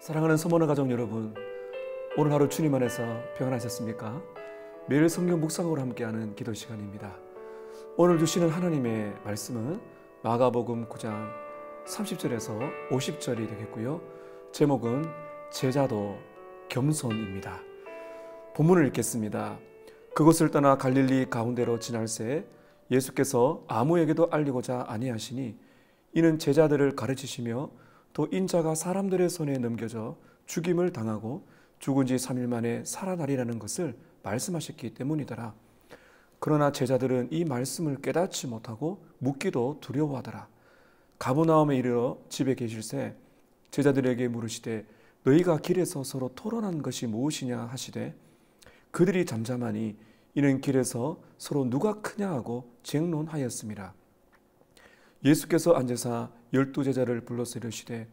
사랑하는 서머너 가족 여러분, 오늘 하루 주님 안에서 평안하셨습니까? 매일 성경 묵상으로 함께하는 기도 시간입니다. 오늘 주시는 하나님의 말씀은 마가복음 9장 30절에서 50절이 되겠고요. 제목은 제자도 겸손입니다. 본문을 읽겠습니다. 그곳을 떠나 갈릴리 가운데로 지날새 예수께서 아무에게도 알리고자 아니하시니 이는 제자들을 가르치시며 또 인자가 사람들의 손에 넘겨져 죽임을 당하고 죽은 지 3일 만에 살아나리라는 것을 말씀하셨기 때문이더라. 그러나 제자들은 이 말씀을 깨닫지 못하고 묻기도 두려워하더라. 가버나움에 이르러 집에 계실새 제자들에게 물으시되 너희가 길에서 서로 토론한 것이 무엇이냐 하시되 그들이 잠잠하니 이는 길에서 서로 누가 크냐 하고 쟁론하였음이라. 예수께서 앉으사 12제자를 불러서 이르시되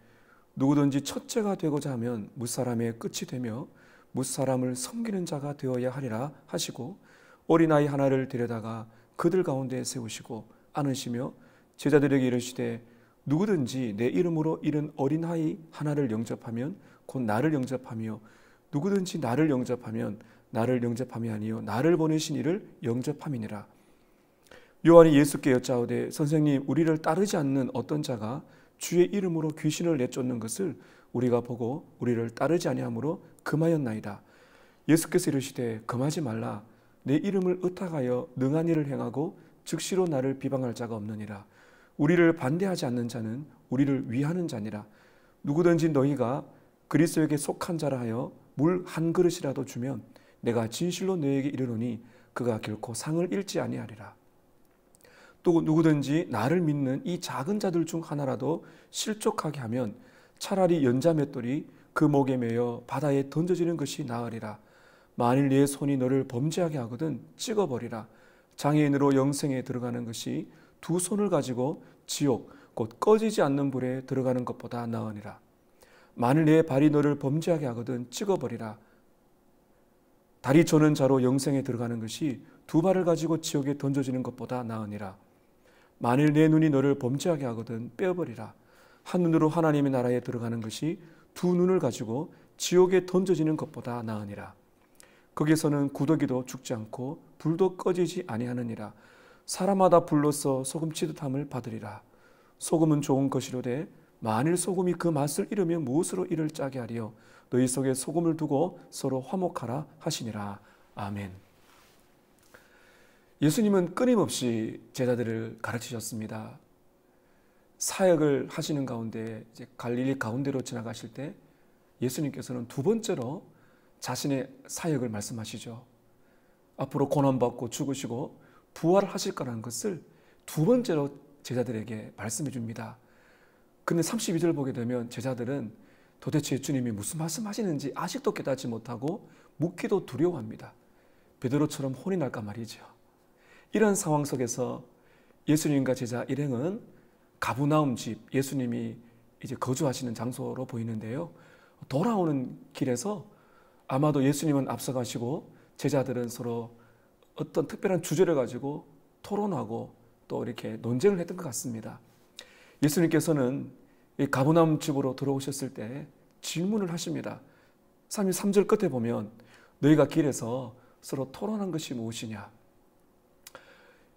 누구든지 첫째가 되고자 하면 무사람의 끝이 되며 무사람을 섬기는 자가 되어야 하리라 하시고 어린아이 하나를 데려다가 그들 가운데 세우시고 안으시며 제자들에게 이르시되 누구든지 내 이름으로 이른 어린아이 하나를 영접하면 곧 나를 영접하며 누구든지 나를 영접하면 나를 영접함이 아니요 나를 보내신 이를 영접함이니라. 요한이 예수께 여짜오되 선생님, 우리를 따르지 않는 어떤 자가 주의 이름으로 귀신을 내쫓는 것을 우리가 보고 우리를 따르지 아니하므로 금하였나이다. 예수께서 이르시되 금하지 말라. 내 이름을 의탁하여 능한 일을 행하고 즉시로 나를 비방할 자가 없느니라. 우리를 반대하지 않는 자는 우리를 위하는 자니라. 누구든지 너희가 그리스도에게 속한 자라 하여 물 한 그릇이라도 주면 내가 진실로 너에게 이르노니 그가 결코 상을 잃지 아니하리라. 또 누구든지 나를 믿는 이 작은 자들 중 하나라도 실족하게 하면 차라리 연자 맷돌이 그 목에 매여 바다에 던져지는 것이 나으리라. 만일 네 손이 너를 범죄하게 하거든 찍어버리라. 장애인으로 영생에 들어가는 것이 두 손을 가지고 지옥 곧 꺼지지 않는 불에 들어가는 것보다 나으니라. 만일 네 발이 너를 범죄하게 하거든 찍어버리라. 다리 저는 자로 영생에 들어가는 것이 두 발을 가지고 지옥에 던져지는 것보다 나으니라. 만일 내 눈이 너를 범죄하게 하거든 빼어버리라. 한 눈으로 하나님의 나라에 들어가는 것이 두 눈을 가지고 지옥에 던져지는 것보다 나으니라. 거기서는 구더기도 죽지 않고 불도 꺼지지 아니하느니라. 사람마다 불로써 소금 치듯함을 받으리라. 소금은 좋은 것이로되 만일 소금이 그 맛을 잃으면 무엇으로 이를 짜게 하리요. 너희 속에 소금을 두고 서로 화목하라 하시니라. 아멘. 예수님은 끊임없이 제자들을 가르치셨습니다. 사역을 하시는 가운데 이제 갈릴리 가운데로 지나가실 때 예수님께서는 두 번째로 자신의 사역을 말씀하시죠. 앞으로 고난받고 죽으시고 부활을 하실 거라는 것을 두 번째로 제자들에게 말씀해 줍니다. 근데 32절 보게 되면 제자들은 도대체 주님이 무슨 말씀하시는지 아직도 깨닫지 못하고 묻기도 두려워합니다. 베드로처럼 혼이 날까 말이죠. 이런 상황 속에서 예수님과 제자 일행은 가버나움 집, 예수님이 이제 거주하시는 장소로 보이는데요. 돌아오는 길에서 아마도 예수님은 앞서가시고 제자들은 서로 어떤 특별한 주제를 가지고 토론하고 또 이렇게 논쟁을 했던 것 같습니다. 예수님께서는 이 가버나움 집으로 들어오셨을 때 질문을 하십니다. 33절 끝에 보면 너희가 길에서 서로 토론한 것이 무엇이냐.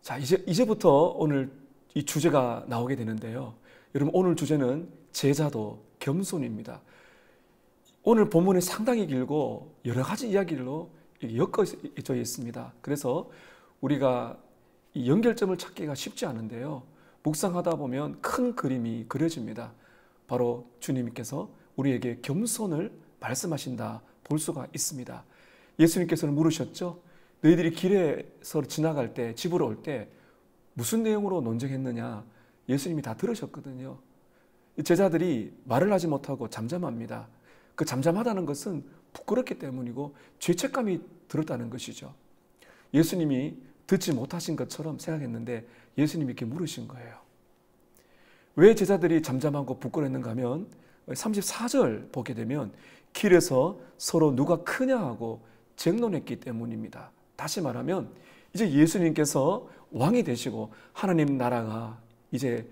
자, 이제부터 오늘 이 주제가 나오게 되는데요. 여러분, 오늘 주제는 제자도 겸손입니다. 오늘 본문이 상당히 길고 여러 가지 이야기로 엮어져 있습니다. 그래서 우리가 이 연결점을 찾기가 쉽지 않은데요. 묵상하다 보면 큰 그림이 그려집니다. 바로 주님께서 우리에게 겸손을 말씀하신다 볼 수가 있습니다. 예수님께서는 물으셨죠. 너희들이 길에서 지나갈 때, 집으로 올 때 무슨 내용으로 논쟁했느냐? 예수님이 다 들으셨거든요. 제자들이 말을 하지 못하고 잠잠합니다. 그 잠잠하다는 것은 부끄럽기 때문이고 죄책감이 들었다는 것이죠. 예수님이 듣지 못하신 것처럼 생각했는데 예수님이 이렇게 물으신 거예요. 왜 제자들이 잠잠하고 부끄러웠는가 하면 34절 보게 되면 길에서 서로 누가 크냐 하고 쟁론했기 때문입니다. 다시 말하면 이제 예수님께서 왕이 되시고 하나님 나라가 이제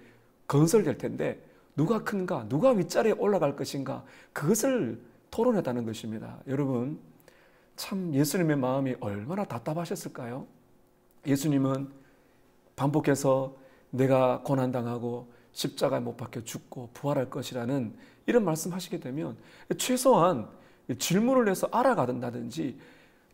건설될 텐데 누가 큰가, 누가 윗자리에 올라갈 것인가, 그것을 토론했다는 것입니다. 여러분, 참 예수님의 마음이 얼마나 답답하셨을까요? 예수님은 반복해서 내가 고난당하고 십자가에 못 박혀 죽고 부활할 것이라는 이런 말씀하시게 되면 최소한 질문을 해서 알아가든다든지,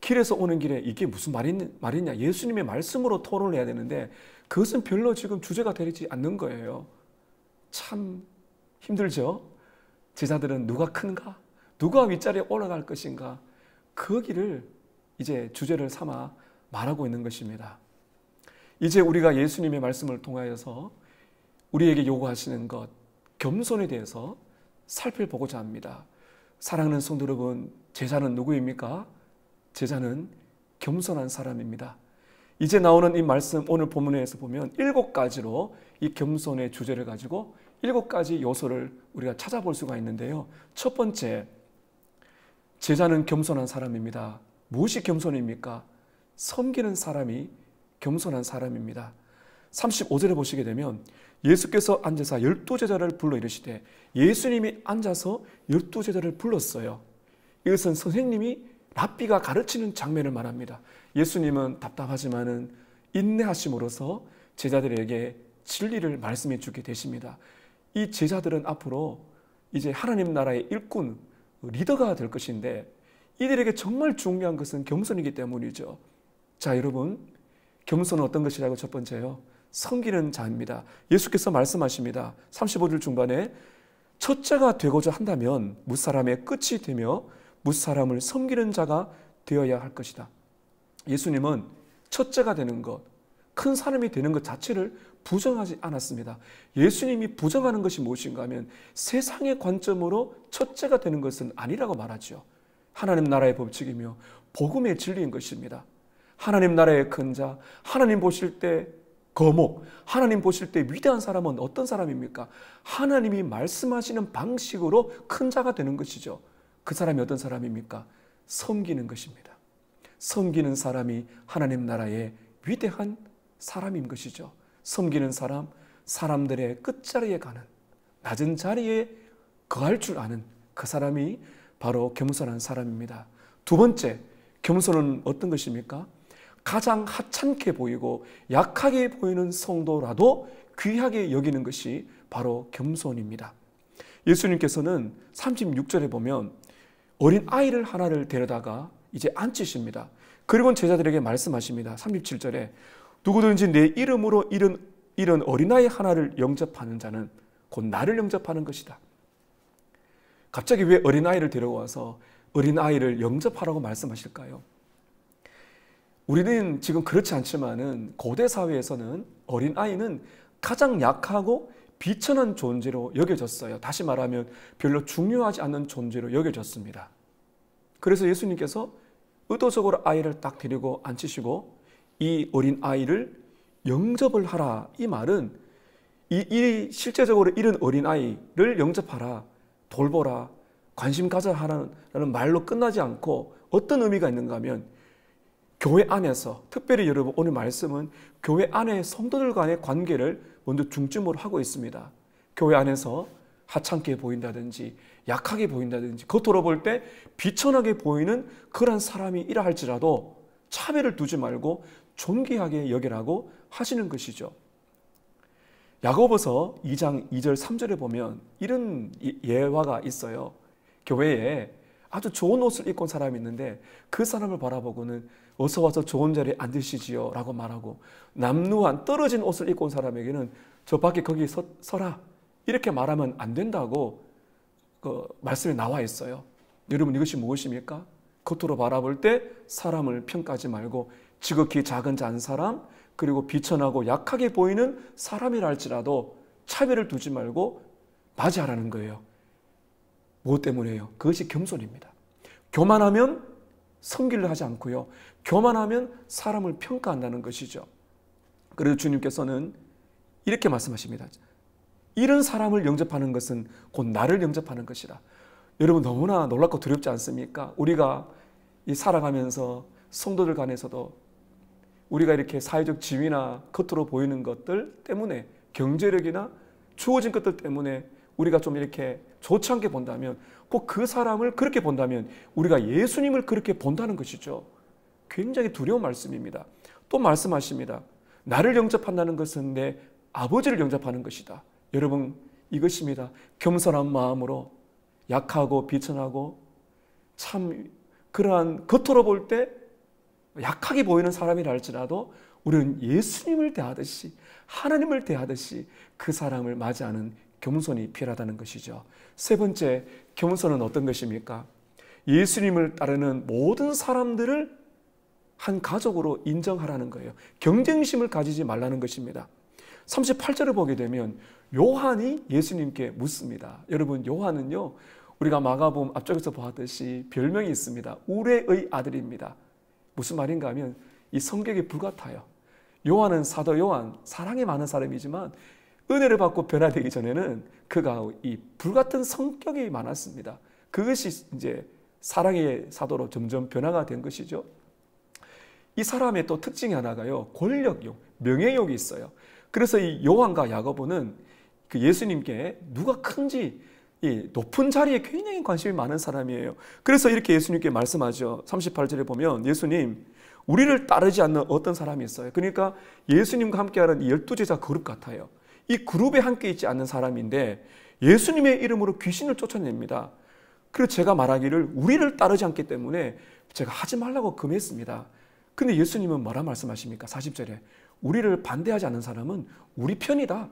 길에서 오는 길에 이게 무슨 말이냐, 예수님의 말씀으로 토론을 해야 되는데 그것은 별로 지금 주제가 되지 않는 거예요. 참 힘들죠? 제자들은 누가 큰가? 누가 윗자리에 올라갈 것인가? 거기를 이제 주제를 삼아 말하고 있는 것입니다. 이제 우리가 예수님의 말씀을 통하여서 우리에게 요구하시는 것, 겸손에 대해서 살펴보고자 합니다. 사랑하는 성도 여러분, 제자는 누구입니까? 제자는 겸손한 사람입니다. 이제 나오는 이 말씀, 오늘 본문에서 보면 7가지로 이 겸손의 주제를 가지고 7가지 요소를 우리가 찾아볼 수가 있는데요. 첫 번째, 제자는 겸손한 사람입니다. 무엇이 겸손입니까? 섬기는 사람이 겸손한 사람입니다. 35절에 보시게 되면 예수께서 앉아서 12제자를 불러 이르시되, 예수님이 앉아서 12제자를 불렀어요. 이것은 선생님이 랍비가 가르치는 장면을 말합니다. 예수님은 답답하지만은 인내하심으로써 제자들에게 진리를 말씀해 주게 되십니다. 이 제자들은 앞으로 이제 하나님 나라의 일꾼, 리더가 될 것인데 이들에게 정말 중요한 것은 겸손이기 때문이죠. 자, 여러분, 겸손은 어떤 것이라고? 첫 번째요, 섬기는 자입니다. 예수께서 말씀하십니다. 35절 중반에 첫째가 되고자 한다면 무사람의 끝이 되며 무사람을 섬기는 자가 되어야 할 것이다. 예수님은 첫째가 되는 것, 큰 사람이 되는 것 자체를 부정하지 않았습니다. 예수님이 부정하는 것이 무엇인가 하면 세상의 관점으로 첫째가 되는 것은 아니라고 말하죠. 하나님 나라의 법칙이며 복음의 진리인 것입니다. 하나님 나라의 큰 자, 하나님 보실 때 거목, 하나님 보실 때 위대한 사람은 어떤 사람입니까? 하나님이 말씀하시는 방식으로 큰 자가 되는 것이죠. 그 사람이 어떤 사람입니까? 섬기는 것입니다. 섬기는 사람이 하나님 나라의 위대한 사람인 것이죠. 섬기는 사람, 사람들의 끝자리에 가는, 낮은 자리에 거할 줄 아는 그 사람이 바로 겸손한 사람입니다. 두 번째, 겸손은 어떤 것입니까? 가장 하찮게 보이고 약하게 보이는 성도라도 귀하게 여기는 것이 바로 겸손입니다. 예수님께서는 36절에 보면 어린 아이를 하나를 데려다가 이제 앉히십니다. 그리고 제자들에게 말씀하십니다. 37절에 누구든지 내 이름으로 이런 어린아이 하나를 영접하는 자는 곧 나를 영접하는 것이다. 갑자기 왜 어린아이를 데려와서 어린아이를 영접하라고 말씀하실까요? 우리는 지금 그렇지 않지만은 고대 사회에서는 어린아이는 가장 약하고 비천한 존재로 여겨졌어요. 다시 말하면 별로 중요하지 않는 존재로 여겨졌습니다. 그래서 예수님께서 의도적으로 아이를 딱 데리고 앉히시고 이 어린 아이를 영접을 하라. 이 말은 실제적으로 이런 어린 아이를 영접하라, 돌보라, 관심 가져라 하라는 말로 끝나지 않고 어떤 의미가 있는가 하면 교회 안에서, 특별히 여러분 오늘 말씀은 교회 안의 성도들 간의 관계를 먼저 중점으로 하고 있습니다. 교회 안에서 하찮게 보인다든지 약하게 보인다든지 겉으로 볼 때 비천하게 보이는 그런 사람이라 할지라도 차별을 두지 말고 존귀하게 여기라고 하시는 것이죠. 야고보서 2장 2절 3절에 보면 이런 예화가 있어요. 교회에 아주 좋은 옷을 입고 온 사람이 있는데 그 사람을 바라보고는 어서 와서 좋은 자리에 앉으시지요 라고 말하고, 남루한 떨어진 옷을 입고 온 사람에게는 저 밖에 거기 서라 이렇게 말하면 안 된다고 그 말씀에 나와 있어요. 여러분, 이것이 무엇입니까? 겉으로 바라볼 때 사람을 평가하지 말고 지극히 작은 자 한 사람, 그리고 비천하고 약하게 보이는 사람이라 할지라도 차별을 두지 말고 맞이하라는 거예요. 무엇 때문에요? 그것이 겸손입니다. 교만하면 섬기려 하지 않고요, 교만하면 사람을 평가한다는 것이죠. 그래서 주님께서는 이렇게 말씀하십니다. 이런 사람을 영접하는 것은 곧 나를 영접하는 것이라. 여러분, 너무나 놀랍고 두렵지 않습니까? 우리가 이 살아가면서 성도들 간에서도 우리가 이렇게 사회적 지위나 겉으로 보이는 것들 때문에, 경제력이나 주어진 것들 때문에 우리가 좀 이렇게 좋지 않게 본다면, 꼭 그 사람을 그렇게 본다면 우리가 예수님을 그렇게 본다는 것이죠. 굉장히 두려운 말씀입니다. 또 말씀하십니다. 나를 영접한다는 것은 내 아버지를 영접하는 것이다. 여러분, 이것입니다. 겸손한 마음으로 약하고 비천하고 참 그러한 겉으로 볼 때 약하게 보이는 사람이라 할지라도 우리는 예수님을 대하듯이, 하나님을 대하듯이 그 사람을 맞이하는 겸손이 필요하다는 것이죠. 세 번째, 겸손은 어떤 것입니까? 예수님을 따르는 모든 사람들을 한 가족으로 인정하라는 거예요. 경쟁심을 가지지 말라는 것입니다. 38절을 보게 되면 요한이 예수님께 묻습니다. 여러분, 요한은요, 우리가 마가복음 앞쪽에서 보았듯이 별명이 있습니다. 우레의 아들입니다. 무슨 말인가 하면 이 성격이 불같아요. 요한은 사도 요한, 사랑이 많은 사람이지만 은혜를 받고 변화되기 전에는 그가 이 불같은 성격이 많았습니다. 그것이 이제 사랑의 사도로 점점 변화가 된 것이죠. 이 사람의 또 특징이 하나가요, 권력욕, 명예욕이 있어요. 그래서 이 요한과 야고보는 그 예수님께 누가 큰지 이 높은 자리에 굉장히 관심이 많은 사람이에요. 그래서 이렇게 예수님께 말씀하죠. 38절에 보면 예수님, 우리를 따르지 않는 어떤 사람이 있어요. 그러니까 예수님과 함께하는 이 12제자 그룹 같아요. 이 그룹에 함께 있지 않는 사람인데 예수님의 이름으로 귀신을 쫓아냅니다. 그래서 제가 말하기를 우리를 따르지 않기 때문에 제가 하지 말라고 금했습니다. 근데 예수님은 뭐라 말씀하십니까? 40절에 우리를 반대하지 않는 사람은 우리 편이다.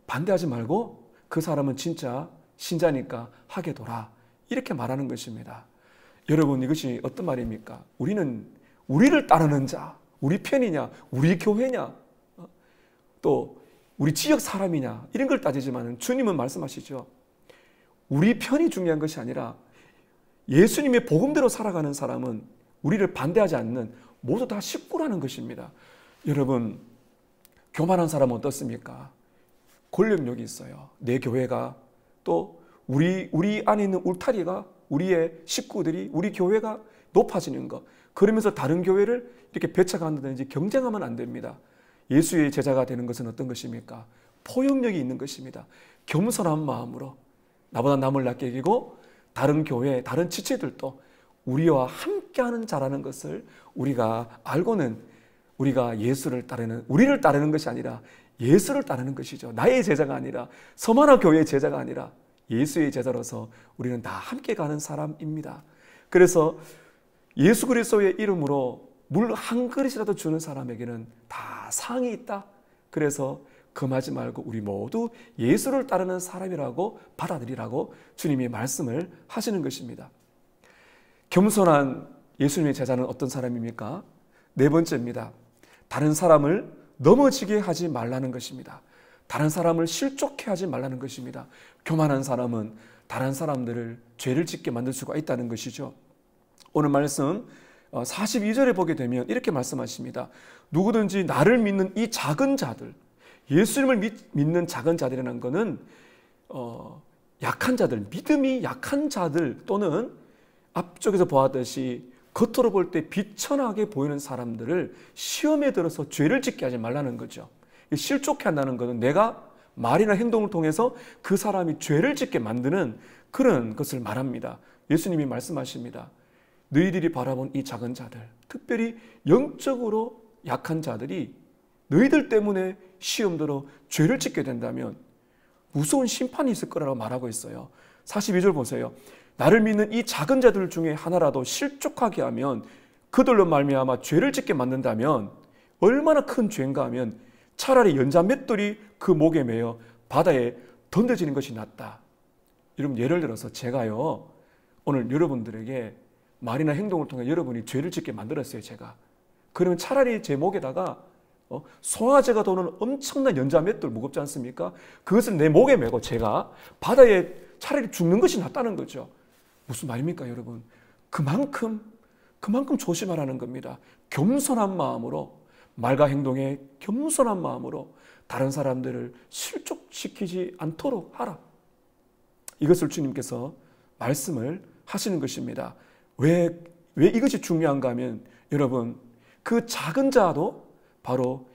반대하지 말고 그 사람은 진짜 신자니까 하게 둬라. 이렇게 말하는 것입니다. 여러분, 이것이 어떤 말입니까? 우리는 우리를 따르는 자, 우리 편이냐, 우리 교회냐, 또 우리 지역 사람이냐, 이런 걸 따지지만 주님은 말씀하시죠. 우리 편이 중요한 것이 아니라 예수님의 복음대로 살아가는 사람은 우리를 반대하지 않는 모두 다 식구라는 것입니다. 여러분, 교만한 사람은 어떻습니까? 권력욕이 있어요. 내 교회가, 또 우리 안에 있는 울타리가, 우리의 식구들이, 우리 교회가 높아지는 것, 그러면서 다른 교회를 이렇게 배척한다든지 경쟁하면 안 됩니다. 예수의 제자가 되는 것은 어떤 것입니까? 포용력이 있는 것입니다. 겸손한 마음으로 나보다 남을 낮게 여기고 다른 교회, 다른 지체들도 우리와 함께하는 자라는 것을 우리가 알고는 우리가 예수를 따르는, 우리를 따르는 것이 아니라 예수를 따르는 것이죠. 나의 제자가 아니라, 서만화 교회의 제자가 아니라 예수의 제자로서 우리는 다 함께 가는 사람입니다. 그래서 예수 그리스도의 이름으로 물 한 그릇이라도 주는 사람에게는 다 상이 있다. 그래서 금하지 말고 우리 모두 예수를 따르는 사람이라고 받아들이라고 주님이 말씀을 하시는 것입니다. 겸손한 예수님의 제자는 어떤 사람입니까? 네 번째입니다. 다른 사람을 넘어지게 하지 말라는 것입니다. 다른 사람을 실족해 하지 말라는 것입니다. 교만한 사람은 다른 사람들을 죄를 짓게 만들 수가 있다는 것이죠. 오늘 말씀 42절에 보게 되면 이렇게 말씀하십니다. 누구든지 나를 믿는 이 작은 자들, 예수님을 믿는 작은 자들이라는 것은 약한 자들, 믿음이 약한 자들, 또는 앞쪽에서 보았듯이 겉으로 볼 때 비천하게 보이는 사람들을 시험에 들어서 죄를 짓게 하지 말라는 거죠. 실족해 한다는 것은 내가 말이나 행동을 통해서 그 사람이 죄를 짓게 만드는 그런 것을 말합니다. 예수님이 말씀하십니다. 너희들이 바라본 이 작은 자들, 특별히 영적으로 약한 자들이 너희들 때문에 시험대로 죄를 짓게 된다면 무서운 심판이 있을 거라고 말하고 있어요. 42절 보세요. 나를 믿는 이 작은 자들 중에 하나라도 실족하게 하면, 그들로 말미암아 죄를 짓게 만든다면 얼마나 큰 죄인가 하면 차라리 연자 맷돌이 그 목에 매여 바다에 던져지는 것이 낫다. 여러분, 예를 들어서 제가요, 오늘 여러분들에게 말이나 행동을 통해 여러분이 죄를 짓게 만들었어요, 제가. 그러면 차라리 제 목에다가 송아지가 도는 엄청난 연자 맷돌, 무겁지 않습니까? 그것을 내 목에 메고 제가 바다에 차라리 죽는 것이 낫다는 거죠. 무슨 말입니까, 여러분? 그만큼 조심하라는 겁니다. 겸손한 마음으로, 말과 행동에 겸손한 마음으로 다른 사람들을 실족시키지 않도록 하라. 이것을 주님께서 말씀을 하시는 것입니다. 왜 이것이 중요한가 하면, 여러분, 그 작은 자도 바로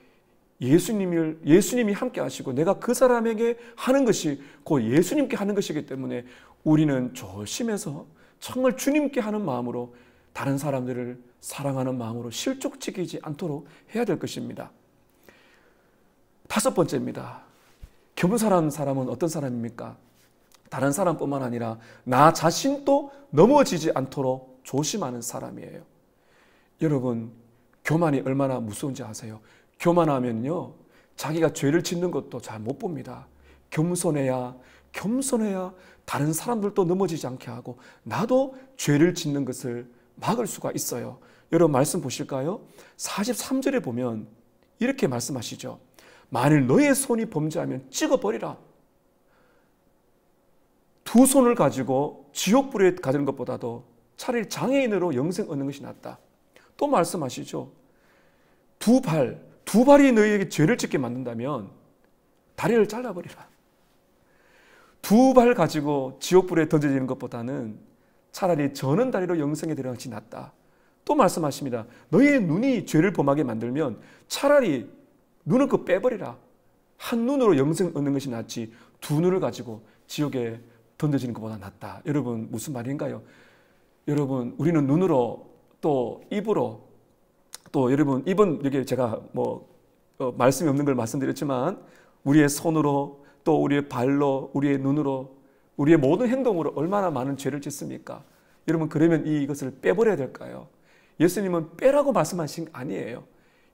예수님이 함께 하시고 내가 그 사람에게 하는 것이 곧 예수님께 하는 것이기 때문에 우리는 조심해서 정말 주님께 하는 마음으로 다른 사람들을 사랑하는 마음으로 실족시키지 않도록 해야 될 것입니다. 5번째입니다. 겸손한 사람은 어떤 사람입니까? 다른 사람뿐만 아니라 나 자신도 넘어지지 않도록 조심하는 사람이에요. 여러분, 교만이 얼마나 무서운지 아세요? 교만하면요, 자기가 죄를 짓는 것도 잘 못 봅니다. 겸손해야 다른 사람들도 넘어지지 않게 하고 나도 죄를 짓는 것을 막을 수가 있어요. 여러분 말씀 보실까요? 43절에 보면 이렇게 말씀하시죠. 만일 너의 손이 범죄하면 찍어버리라. 2 손을 가지고 지옥불에 가는 것보다도 차라리 장애인으로 영생 얻는 것이 낫다. 또 말씀하시죠. 2 발이 너희에게 죄를 짓게 만든다면 다리를 잘라버리라. 2 발 가지고 지옥불에 던져지는 것보다는 차라리 저는 다리로 영생에 들어가는 것이 낫다. 또 말씀하십니다. 너희의 눈이 죄를 범하게 만들면 차라리 눈을 빼버리라. 한 눈으로 영생 얻는 것이 낫지 2 눈을 가지고 지옥에 던져지는 것보다 낫다. 여러분 무슨 말인가요? 여러분 우리는 눈으로 또 입으로 또 여러분 입은 여기 제가 말씀이 없는 걸 말씀드렸지만 우리의 손으로 또 우리의 발로 우리의 눈으로 우리의 모든 행동으로 얼마나 많은 죄를 짓습니까? 여러분 그러면 이것을 빼버려야 될까요? 예수님은 빼라고 말씀하신 게 아니에요.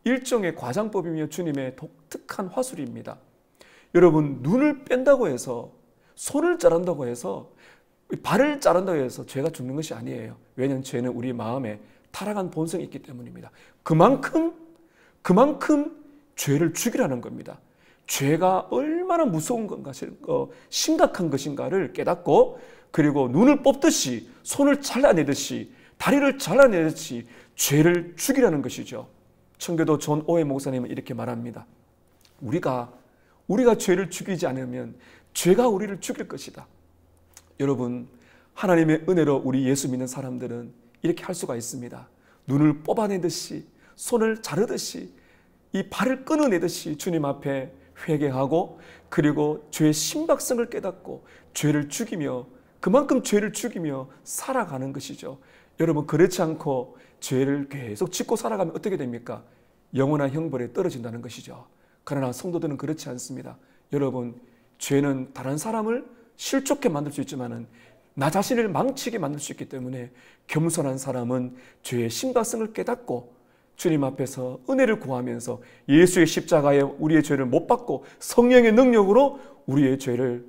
일종의 과장법이며 주님의 독특한 화술입니다. 여러분 눈을 뺀다고 해서 손을 자른다고 해서 발을 자른다고 해서 죄가 죽는 것이 아니에요. 왜냐하면 죄는 우리 마음에 타락한 본성이 있기 때문입니다. 그만큼 죄를 죽이라는 겁니다. 죄가 얼마나 무서운 건가, 심각한 것인가를 깨닫고 그리고 눈을 뽑듯이 손을 잘라내듯이 다리를 잘라내듯이 죄를 죽이라는 것이죠. 청교도 존 오웨 목사님은 이렇게 말합니다. 우리가 죄를 죽이지 않으면 죄가 우리를 죽일 것이다. 여러분 하나님의 은혜로 우리 예수 믿는 사람들은 이렇게 할 수가 있습니다. 눈을 뽑아내듯이 손을 자르듯이 이 발을 끊어내듯이 주님 앞에 회개하고 그리고 죄의 심각성을 깨닫고 죄를 죽이며 그만큼 죄를 죽이며 살아가는 것이죠. 여러분 그렇지 않고 죄를 계속 짓고 살아가면 어떻게 됩니까? 영원한 형벌에 떨어진다는 것이죠. 그러나 성도들은 그렇지 않습니다. 여러분 죄는 다른 사람을 실족해 만들 수 있지만은 나 자신을 망치게 만들 수 있기 때문에 겸손한 사람은 죄의 심각성을 깨닫고 주님 앞에서 은혜를 구하면서 예수의 십자가에 우리의 죄를 못 받고 성령의 능력으로 우리의 죄를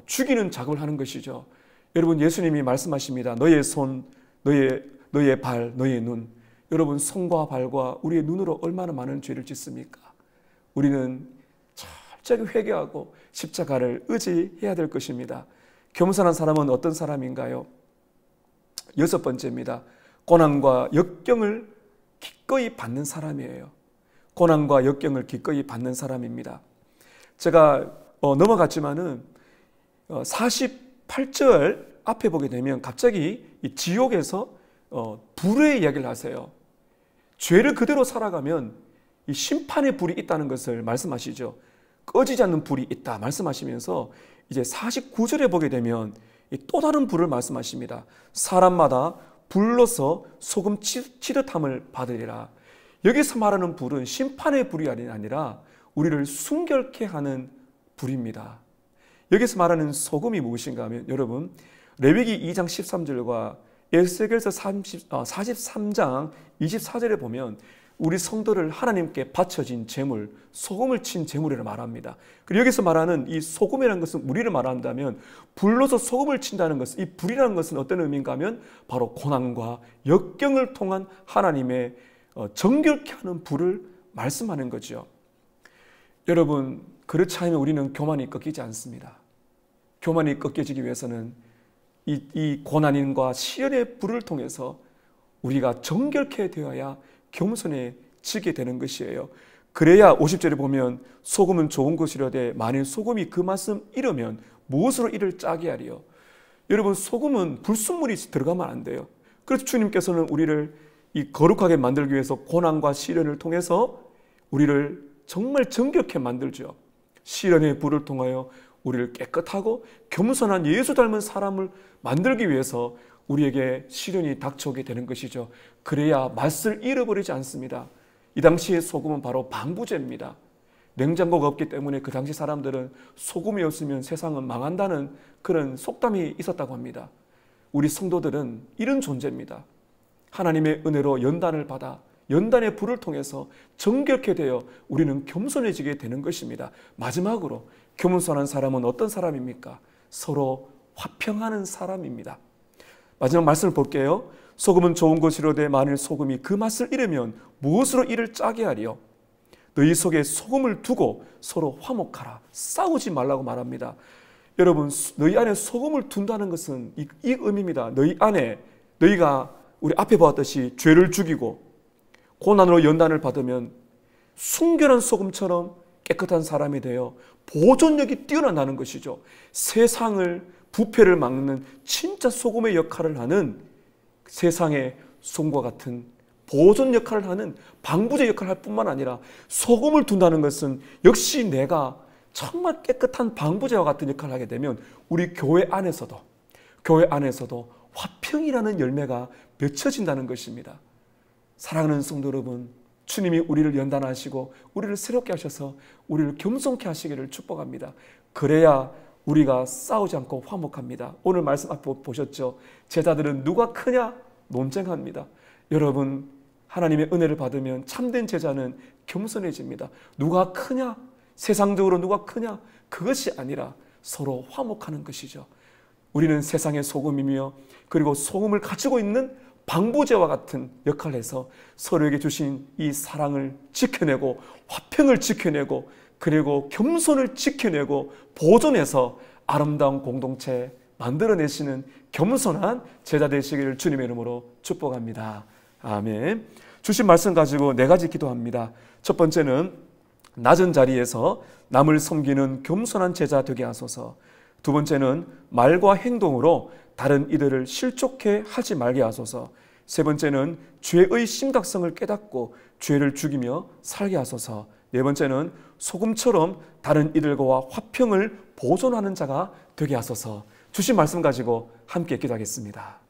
죽이는 작업을 하는 것이죠. 여러분 예수님이 말씀하십니다. 너의 손, 너의 발, 너의 눈. 여러분 손과 발과 우리의 눈으로 얼마나 많은 죄를 짓습니까? 우리는 철저히 회개하고 십자가를 의지해야 될 것입니다. 겸손한 사람은 어떤 사람인가요? 6번째입니다. 고난과 역경을 기꺼이 받는 사람이에요. 고난과 역경을 기꺼이 받는 사람입니다. 제가 넘어갔지만은 48절 앞에 보게 되면 갑자기 이 지옥에서 불의 이야기를 하세요. 죄를 그대로 살아가면 이 심판의 불이 있다는 것을 말씀하시죠. 꺼지지 않는 불이 있다 말씀하시면서 이제 49절에 보게 되면 또 다른 불을 말씀하십니다. 사람마다 불로서 소금 치듯함을 받으리라. 여기서 말하는 불은 심판의 불이 아니라 우리를 순결케 하는 불입니다. 여기서 말하는 소금이 무엇인가 하면 여러분 레위기 2장 13절과 에스겔서 43장 24절에 보면 우리 성도를 하나님께 바쳐진 제물, 소금을 친 제물이라 말합니다. 그리고 여기서 말하는 이 소금이라는 것은 우리를 말한다면 불로서 소금을 친다는 것은 이 불이라는 것은 어떤 의미인가 하면 바로 고난과 역경을 통한 하나님의 정결케 하는 불을 말씀하는 거죠. 여러분 그렇지 않으면 우리는 교만이 꺾이지 않습니다. 교만이 꺾여지기 위해서는 이 고난과 시련의 불을 통해서 우리가 정결케 되어야 겸손해지게 되는 것이에요. 그래야 50절에 보면 소금은 좋은 것이라되 만일 소금이 그 맛을 잃으면 무엇으로 이를 짜게 하리요. 여러분 소금은 불순물이 들어가면 안 돼요. 그래서 주님께서는 우리를 이 거룩하게 만들기 위해서 고난과 시련을 통해서 우리를 정말 정결케 만들죠. 시련의 불을 통하여 우리를 깨끗하고 겸손한 예수 닮은 사람을 만들기 위해서 우리에게 시련이 닥쳐오게 되는 것이죠. 그래야 맛을 잃어버리지 않습니다. 이 당시의 소금은 바로 방부제입니다. 냉장고가 없기 때문에 그 당시 사람들은 소금이 없으면 세상은 망한다는 그런 속담이 있었다고 합니다. 우리 성도들은 이런 존재입니다. 하나님의 은혜로 연단을 받아 연단의 불을 통해서 정결케 되어 우리는 겸손해지게 되는 것입니다. 마지막으로 겸손한 사람은 어떤 사람입니까? 서로 화평하는 사람입니다. 마지막 말씀을 볼게요. 소금은 좋은 것이로되 만일 소금이 그 맛을 잃으면 무엇으로 이를 짜게 하리요? 너희 속에 소금을 두고 서로 화목하라. 싸우지 말라고 말합니다. 여러분, 너희 안에 소금을 둔다는 것은 이 의미입니다. 너희 안에, 너희가 우리 앞에 보았듯이 죄를 죽이고 고난으로 연단을 받으면 순결한 소금처럼 깨끗한 사람이 되어 보존력이 뛰어난다는 것이죠. 세상을, 부패를 막는 진짜 소금의 역할을 하는, 세상의 소금과 같은 보존 역할을 하는 방부제 역할을 할 뿐만 아니라 소금을 둔다는 것은 역시 내가 정말 깨끗한 방부제와 같은 역할을 하게 되면 우리 교회 안에서도 화평이라는 열매가 맺혀진다는 것입니다. 사랑하는 성도 여러분, 주님이 우리를 연단하시고 우리를 새롭게 하셔서 우리를 겸손케 하시기를 축복합니다. 그래야 우리가 싸우지 않고 화목합니다. 오늘 말씀 앞에 보셨죠? 제자들은 누가 크냐 논쟁합니다. 여러분, 하나님의 은혜를 받으면 참된 제자는 겸손해집니다. 누가 크냐, 세상적으로 누가 크냐, 그것이 아니라 서로 화목하는 것이죠. 우리는 세상의 소금이며 그리고 소금을 가지고 있는 방부제와 같은 역할을 해서 서로에게 주신 이 사랑을 지켜내고 화평을 지켜내고 그리고 겸손을 지켜내고 보존해서 아름다운 공동체 만들어내시는 겸손한 제자 되시기를 주님의 이름으로 축복합니다. 아멘. 주신 말씀 가지고 4가지 기도합니다. 첫 번째는 낮은 자리에서 남을 섬기는 겸손한 제자 되게 하소서. 두 번째는 말과 행동으로 다른 이들을 실족해 하지 말게 하소서. 세 번째는 죄의 심각성을 깨닫고 죄를 죽이며 살게 하소서. 네 번째는 소금처럼 다른 이들과 화평을 보존하는 자가 되게 하소서. 주신 말씀 가지고 함께 기도하겠습니다.